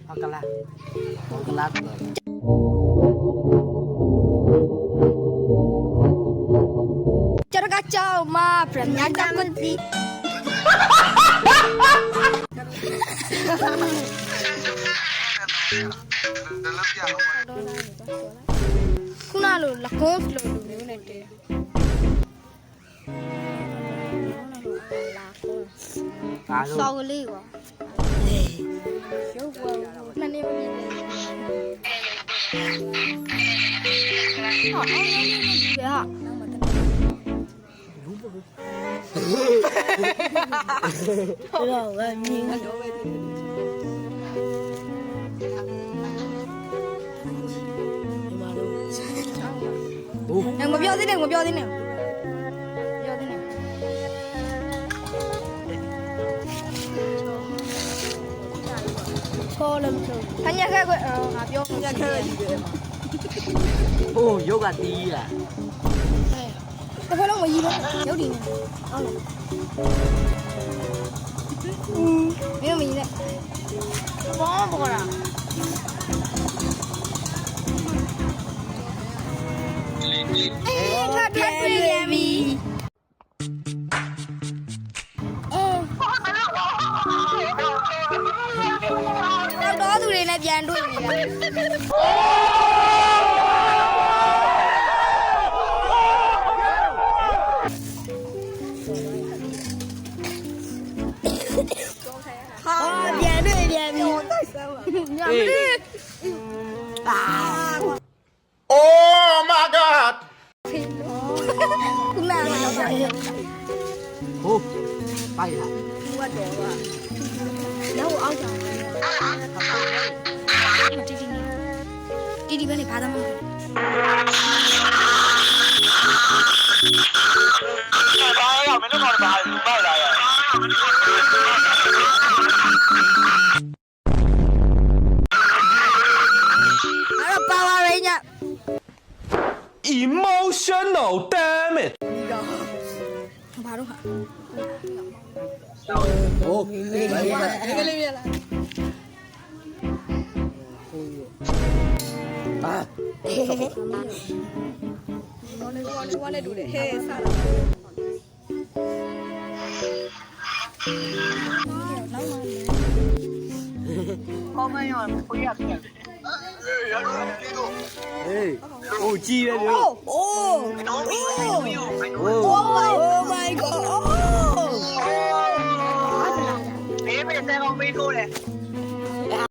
ဟုတ်ကလားဟုတ်ကလားကျရကချောမပရညာတကွန်တီခုနလိုလကုန်းလိုလိုမျိုးနဲ့တဲဆောက်ကလေးကွာရုပ်ကွာနှစ်နေမနေဟာအဲ့ဒီဘယ်ဟာဟုတ်တော့ဝမ်းမြင်တော့ပဲငါပြောသေးတယ်ငါပြောသေးတယ်ပြောသေးတယ်ခေါ်လို့ဆိုခဏခဲကွငါပြောခဏခဲဟိုးယောဂတီးလားတစ်ဖက်လုံးမကြီးတော့ရုပ်တည်နေဟုတ်လားမင်းမကြီးနဲ့ဘောဘောလားထပ်တွေ့ပြန်ပြီတော့သူတွေနဲ့ပြန်တွေ့နေတာဟာပြန်တွေ့ပြန်ပြီညမလေးOh my god ခုနကတော့ဟိုပိုက်လားသူကတော့ကလောက်အောက်ကြတီတီပဲလေဘာသာမဟုတ်ဘာရမင်းတို့ကဘာလူမိုက်လာရအဲ့တော့ပါပါရင်းည emotional damn it ဘာတော့ဟာဟိုးလေးလေးလေးလေးလာအာဘောနေတူတယ်ဟဲ့စားလာဟေးဟိုကြည့်ရလို့ Oh my god ဘေးမေးတဲ့ကောင်မေးထိုးတယ်